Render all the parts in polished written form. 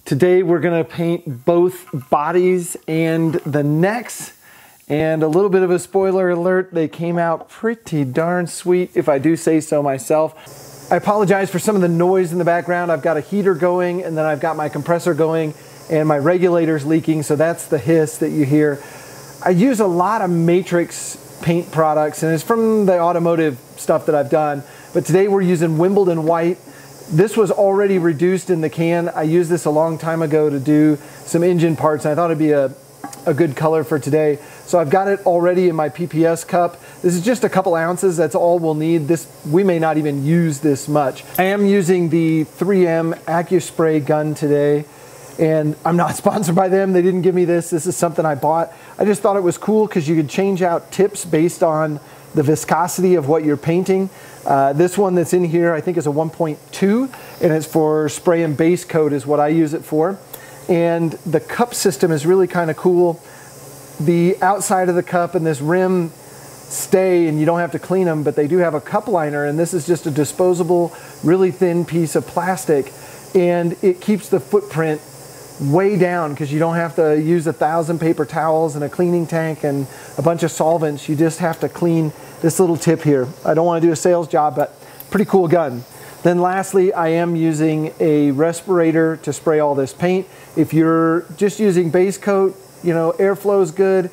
Today we're gonna paint both bodies and the necks. And a little bit of a spoiler alert, they came out pretty darn sweet, if I do say so myself. I apologize for some of the noise in the background. I've got a heater going, and then I've got my compressor going, and my regulator's leaking, so that's the hiss that you hear. I use a lot of Matrix paint products, and it's from the automotive stuff that I've done. But today we're using Wimbledon White. This was already reduced in the can. I used this a long time ago to do some engine parts, and I thought it'd be a good color for today. So I've got it already in my PPS cup. This is just a couple ounces, that's all we'll need. We may not even use this much. I am using the 3M AccuSpray gun today, and I'm not sponsored by them. They didn't give me this. This is something I bought. I just thought it was cool because you could change out tips based on the viscosity of what you're painting. This one that's in here I think is a 1.2, and it's for spray and base coat is what I use it for. And the cup system is really kind of cool. The outside of the cup and this rim stay, and you don't have to clean them, but they do have a cup liner, and this is just a disposable, really thin piece of plastic, and it keeps the footprint way down because you don't have to use 1,000 paper towels and a cleaning tank and a bunch of solvents. You just have to clean this little tip here. I don't want to do a sales job, but pretty cool gun. Then lastly, I am using a respirator to spray all this paint. If you're just using base coat, you know, airflow is good,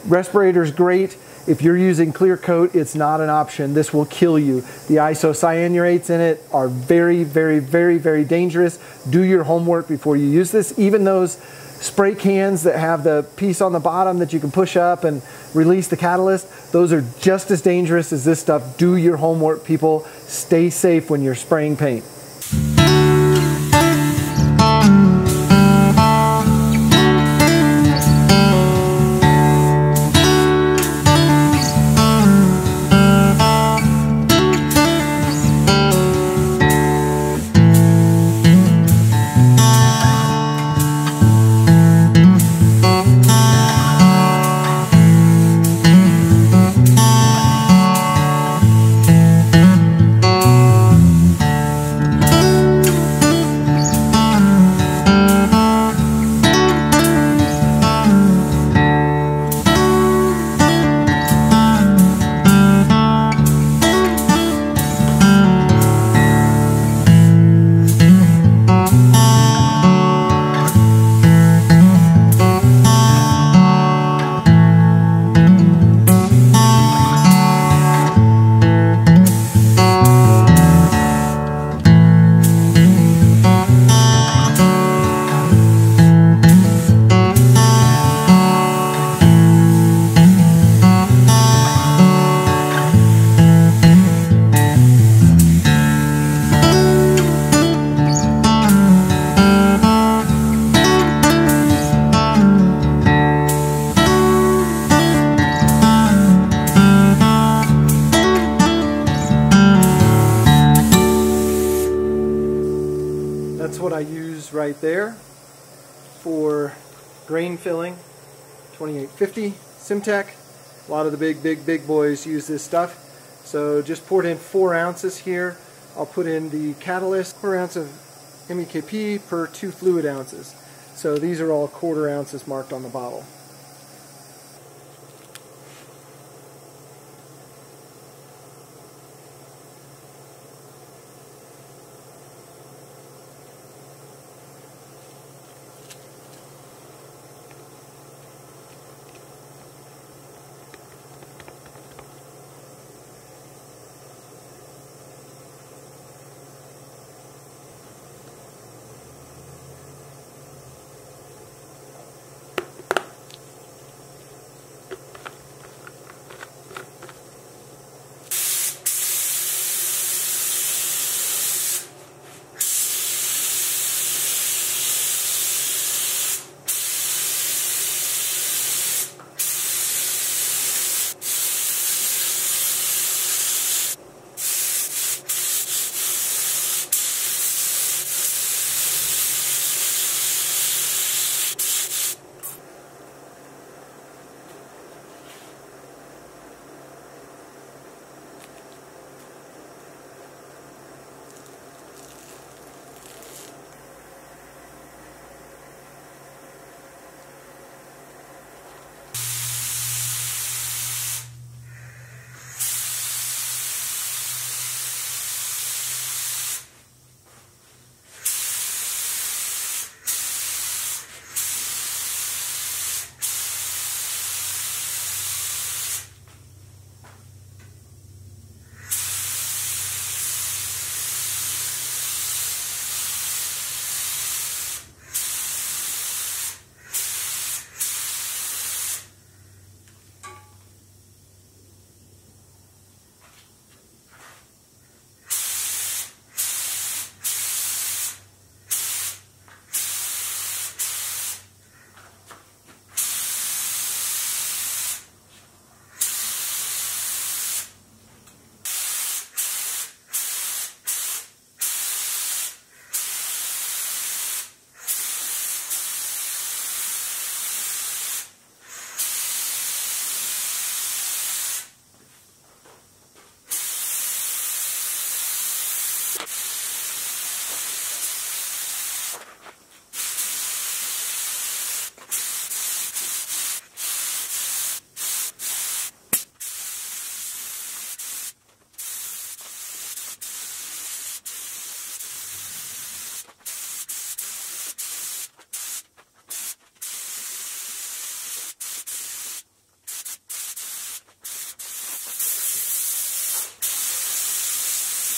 respirator's great. If you're using clear coat, it's not an option. This will kill you. The isocyanurates in it are very, very, very, very dangerous. Do your homework before you use this. Even those spray cans that have the piece on the bottom that you can push up and release the catalyst, those are just as dangerous as this stuff. Do your homework, people. Stay safe when you're spraying paint. That's what I use right there for grain filling. 2850 Simtech. A lot of the big boys use this stuff. So just poured in 4 ounces here. I'll put in the catalyst, 1/4 ounce of MEKP per 2 fluid ounces. So these are all 1/4 ounces marked on the bottle.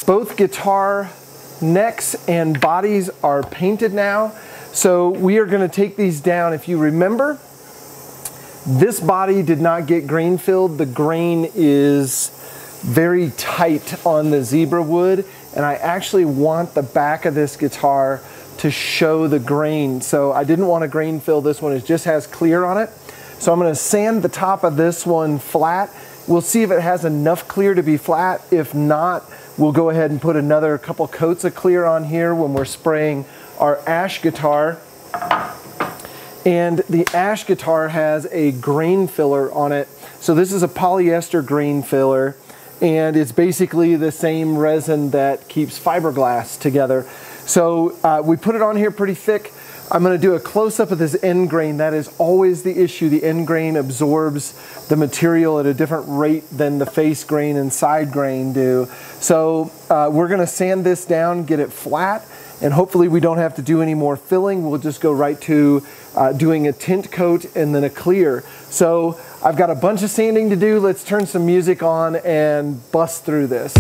Both guitar necks and bodies are painted now. So we are going to take these down. If you remember, this body did not get grain filled. The grain is very tight on the zebra wood, and I actually want the back of this guitar to show the grain. So I didn't want to grain fill this one. It just has clear on it. So I'm going to sand the top of this one flat. We'll see if it has enough clear to be flat. If not, we'll go ahead and put another couple coats of clear on here when we're spraying our ash guitar. And the ash guitar has a grain filler on it. So this is a polyester grain filler, and it's basically the same resin that keeps fiberglass together. So we put it on here pretty thick. I'm going to do a close-up of this end grain. That is always the issue. The end grain absorbs the material at a different rate than the face grain and side grain do. So we're going to sand this down, get it flat, and hopefully we don't have to do any more filling. We'll just go right to doing a tint coat and then a clear. So I've got a bunch of sanding to do. Let's turn some music on and bust through this.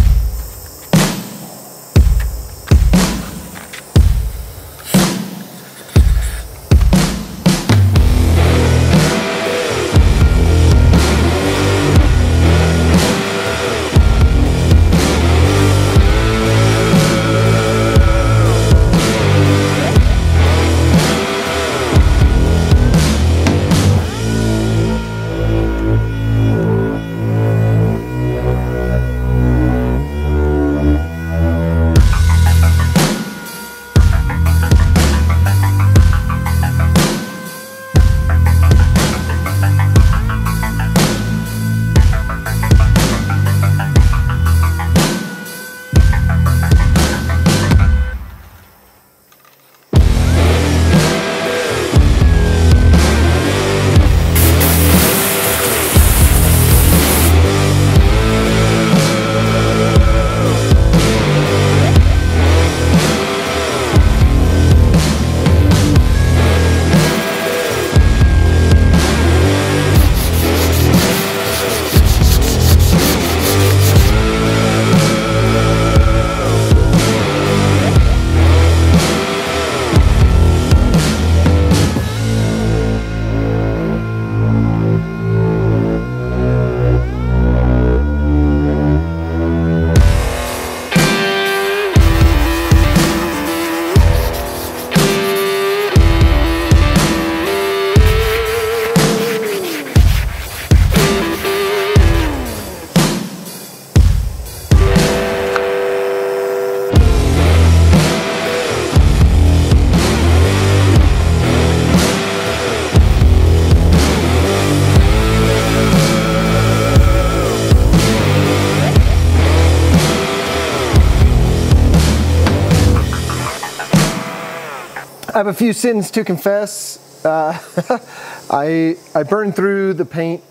I have a few sins to confess. I burned through the paint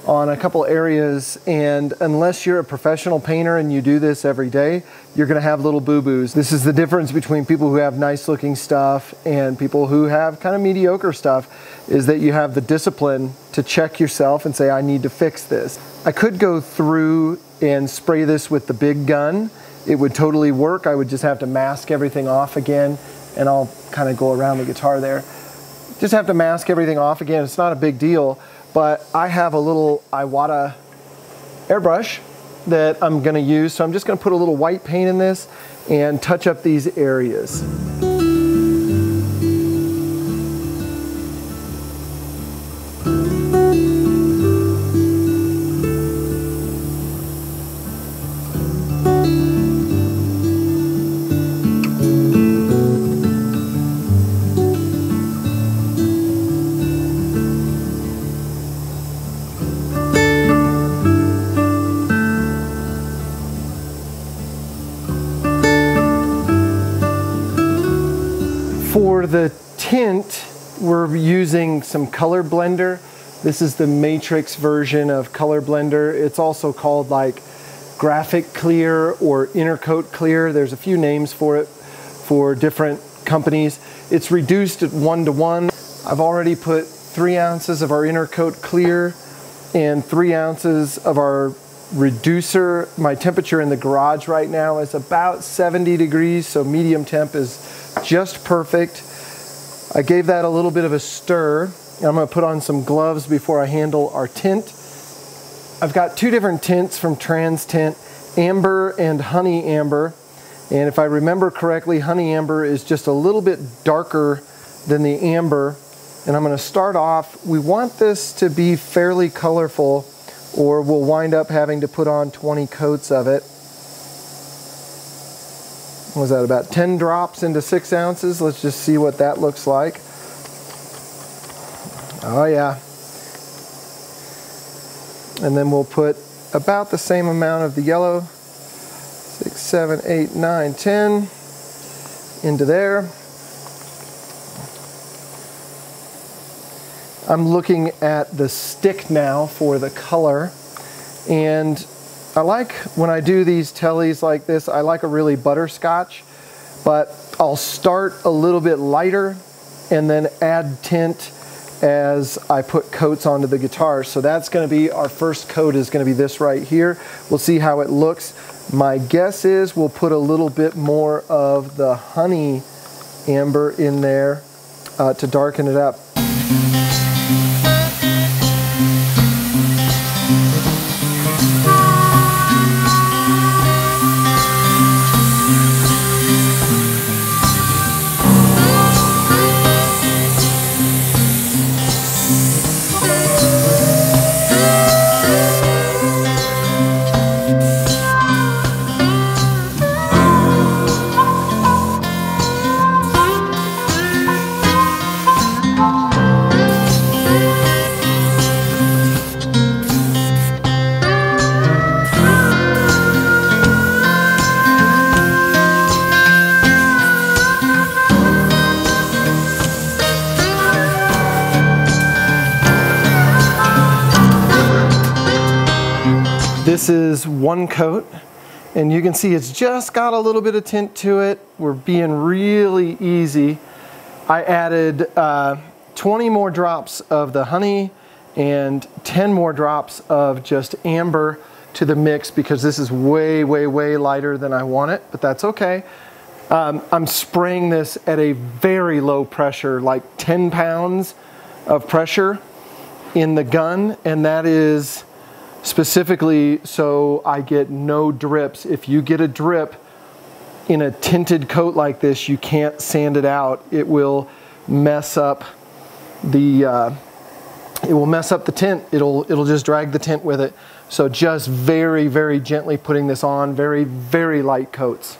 on a couple areas, and unless you're a professional painter and you do this every day, you're gonna have little boo-boos. This is the difference between people who have nice looking stuff and people who have kind of mediocre stuff, is that you have the discipline to check yourself and say, I need to fix this. I could go through and spray this with the big gun. It would totally work. I would just have to mask everything off again, and I'll kind of go around the guitar there. Just have to mask everything off again. It's not a big deal, but I have a little Iwata airbrush that I'm gonna use. So I'm just gonna put a little white paint in this and touch up these areas. For the tint, we're using some color blender. This is the Matrix version of color blender. It's also called like graphic clear or intercoat clear. There's a few names for it for different companies. It's reduced at 1:1. I've already put 3 ounces of our intercoat clear and 3 ounces of our reducer. My temperature in the garage right now is about 70 degrees, so medium temp is just perfect. I gave that a little bit of a stir. I'm going to put on some gloves before I handle our tint. I've got two different tints from Trans Tint, Amber and Honey Amber. And if I remember correctly, Honey Amber is just a little bit darker than the Amber. And I'm going to start off, we want this to be fairly colorful or we'll wind up having to put on 20 coats of it. What was that, about 10 drops into 6 ounces? Let's just see what that looks like. Oh yeah. And then we'll put about the same amount of the yellow, 6, 7, 8, 9, 10 into there. I'm looking at the stick now for the color, and I like when I do these Teles like this, I like a really butterscotch, but I'll start a little bit lighter and then add tint as I put coats onto the guitar. So that's going to be our first coat, is going to be this right here. We'll see how it looks. My guess is we'll put a little bit more of the Honey Amber in there to darken it up. This is one coat, and you can see it's just got a little bit of tint to it. We're being really easy. I added 20 more drops of the honey and 10 more drops of just amber to the mix because this is way, way, way lighter than I want it, but that's okay. I'm spraying this at a very low pressure, like 10 pounds of pressure in the gun, and that is specifically so I get no drips. If you get a drip in a tinted coat like this, you can't sand it out. It will mess up the tint. It'll just drag the tint with it. So just very, very gently putting this on, very, very light coats.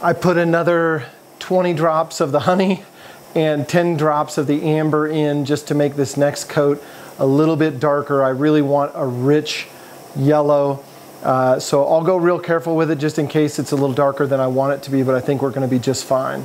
I put another 20 drops of the honey and 10 drops of the amber in just to make this next coat a little bit darker. I really want a rich yellow, so I'll go real careful with it just in case it's a little darker than I want it to be, but I think we're going to be just fine.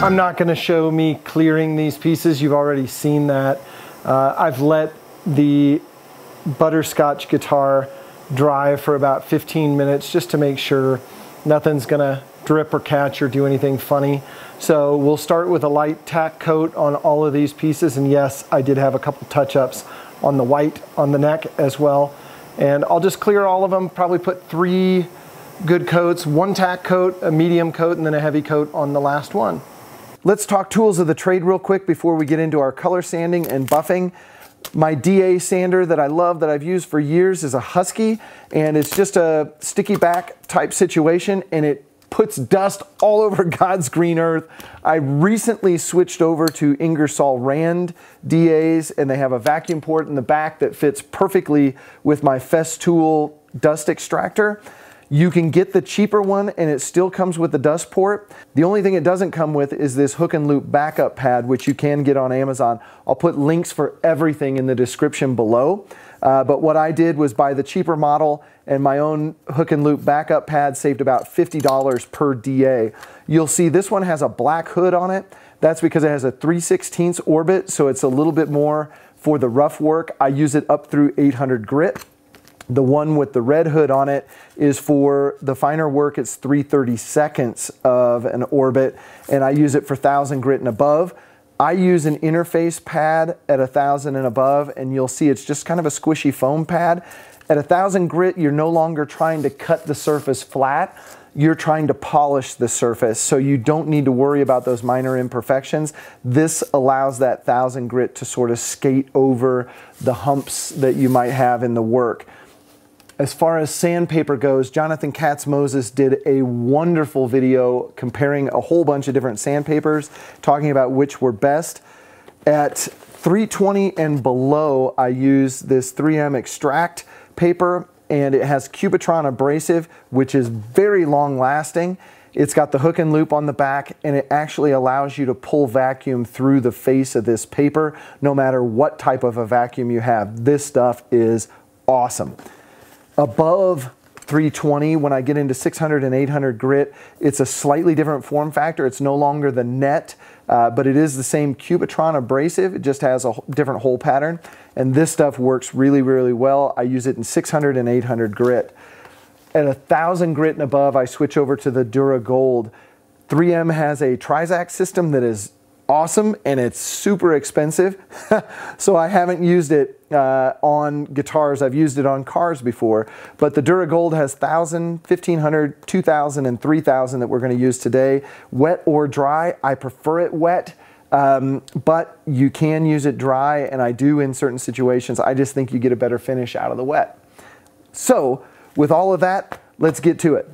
I'm not going to show me clearing these pieces. You've already seen that. I've let the butterscotch guitar dry for about 15 minutes just to make sure nothing's going to drip or catch or do anything funny. So we'll start with a light tack coat on all of these pieces. And yes, I did have a couple touch-ups on the white on the neck as well. And I'll just clear all of them, probably put 3 good coats, 1 tack coat, a medium coat, and then a heavy coat on the last one. Let's talk tools of the trade real quick before we get into our color sanding and buffing. My DA sander that I love, that I've used for years, is a Husky, and it's just a sticky back type situation, and it puts dust all over God's green earth. I recently switched over to Ingersoll Rand DAs, and they have a vacuum port in the back that fits perfectly with my Festool dust extractor. You can get the cheaper one and it still comes with the dust port. The only thing it doesn't come with is this hook and loop backup pad, which you can get on Amazon. I'll put links for everything in the description below. But what I did was buy the cheaper model, and my own hook and loop backup pad saved about $50 per DA. You'll see this one has a black hood on it. That's because it has a 3/16 orbit, so it's a little bit more for the rough work. I use it up through 800 grit. The one with the red hood on it is for the finer work. It's 3/32 of an orbit, and I use it for 1000 grit and above. I use an interface pad at 1000 and above, and you'll see it's just kind of a squishy foam pad. At 1000 grit, you're no longer trying to cut the surface flat. You're trying to polish the surface, so you don't need to worry about those minor imperfections. This allows that 1000 grit to sort of skate over the humps that you might have in the work. As far as sandpaper goes, Jonathan Katz-Moses did a wonderful video comparing a whole bunch of different sandpapers, talking about which were best. At 320 and below, I use this 3M Extract paper, and it has Cubitron abrasive, which is very long lasting. It's got the hook and loop on the back, and it actually allows you to pull vacuum through the face of this paper, no matter what type of a vacuum you have. This stuff is awesome. Above 320, when I get into 600 and 800 grit, it's a slightly different form factor. It's no longer the net, but it is the same Cubitron abrasive. It just has a different hole pattern. And this stuff works really, really well. I use it in 600 and 800 grit. At 1000 grit and above, I switch over to the DuraGold. 3M has a Trizact system that is awesome, and it's super expensive. So I haven't used it on guitars. I've used it on cars before, but the DuraGold has 1000, 1500, 2000, and 3000 that we're going to use today. Wet or dry. I prefer it wet, but you can use it dry, and I do in certain situations. I just think you get a better finish out of the wet. So with all of that, let's get to it.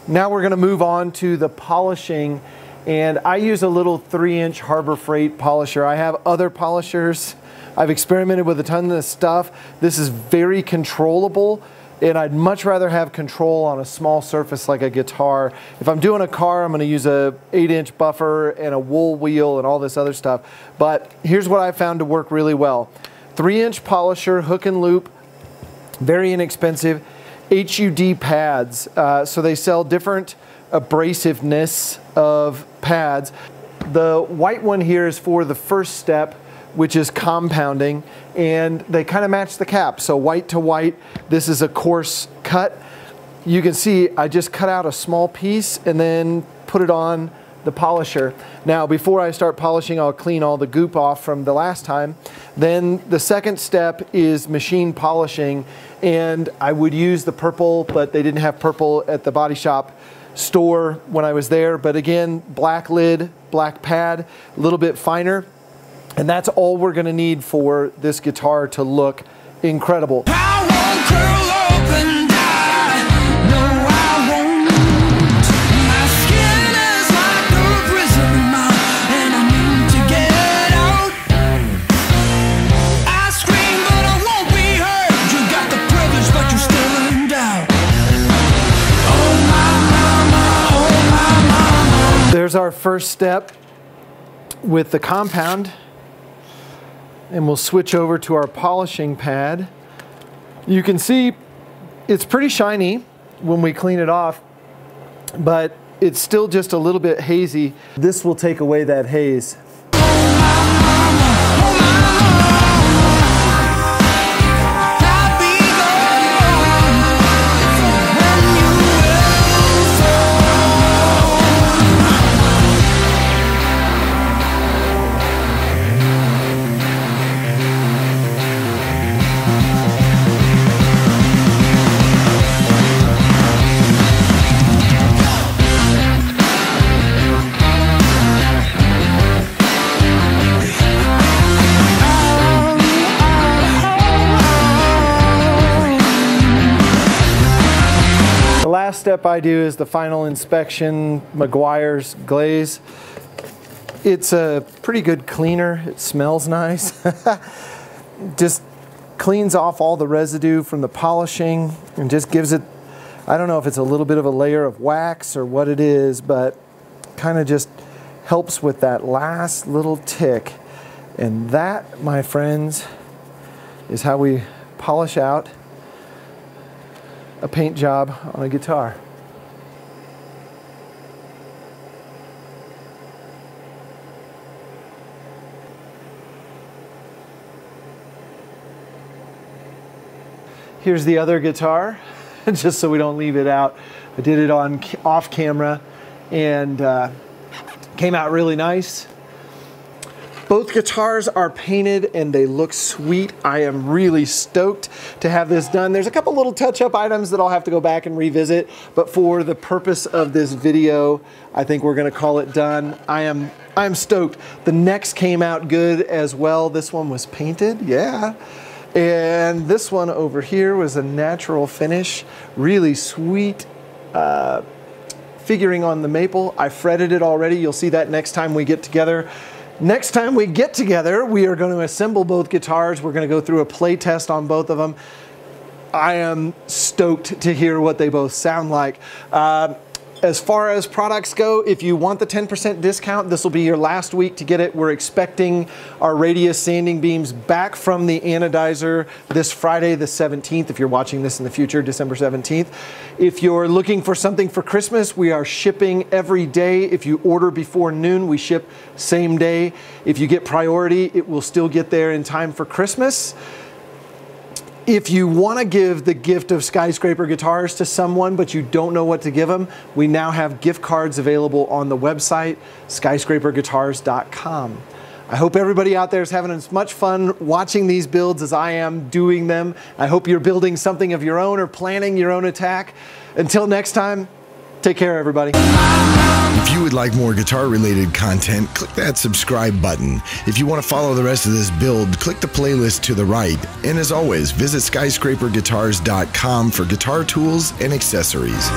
Now we're going to move on to the polishing, and I use a little 3-inch Harbor Freight polisher. I have other polishers. I've experimented with a ton of this stuff. This is very controllable, and I'd much rather have control on a small surface like a guitar. If I'm doing a car, I'm going to use a 8-inch buffer and a wool wheel and all this other stuff. But here's what I found to work really well. 3-inch polisher, hook and loop, very inexpensive. HUD pads, so they sell different abrasiveness of pads. The white one here is for the first step, which is compounding, and they kind of match the cap. So white to white, this is a coarse cut. You can see I just cut out a small piece and then put it on the polisher. Now before I start polishing, I'll clean all the goop off from the last time. Then the second step is machine polishing, and I would use the purple, but they didn't have purple at the body shop store when I was there. But again, black lid, black pad, a little bit finer, and that's all we're gonna need for this guitar to look incredible. I won't curl and die. No, I won't. My skin is like a prison and I need to get out. I scream but I won't be heard. You got the privilege but you're still in doubt. Oh my mama, oh my mama. There's our first step with the compound, and we'll switch over to our polishing pad. You can see it's pretty shiny when we clean it off, but it's still just a little bit hazy. This will take away that haze. The last step I do is the final inspection, Meguiar's glaze. It's a pretty good cleaner. It smells nice. Just cleans off all the residue from the polishing and just gives it, I don't know if it's a little bit of a layer of wax or what it is, but kind of just helps with that last little tick. And that, my friends, is how we polish out a paint job on a guitar. Here's the other guitar, just so we don't leave it out. I did it on off camera and came out really nice. Both guitars are painted and they look sweet. I am really stoked to have this done. There's a couple little touch-up items that I'll have to go back and revisit, but for the purpose of this video, I think we're gonna call it done. I am stoked. The necks came out good as well. This one was painted, yeah. And this one over here was a natural finish, really sweet figuring on the maple. I fretted it already. You'll see that next time we get together. Next time we get together, we are going to assemble both guitars. We're going to go through a play test on both of them. I am stoked to hear what they both sound like. As far as products go, if you want the 10% discount, this will be your last week to get it. We're expecting our Radius sanding beams back from the anodizer this Friday, the 17th, if you're watching this in the future, December 17th. If you're looking for something for Christmas, we are shipping every day. If you order before noon, we ship same day. If you get priority, it will still get there in time for Christmas. If you want to give the gift of Skyscraper guitars to someone, but you don't know what to give them, we now have gift cards available on the website, skyscraperguitars.com. I hope everybody out there is having as much fun watching these builds as I am doing them. I hope you're building something of your own or planning your own attack. Until next time, take care, everybody. If you would like more guitar-related content, click that subscribe button. If you want to follow the rest of this build, click the playlist to the right. And as always, visit skyscraperguitars.com for guitar tools and accessories.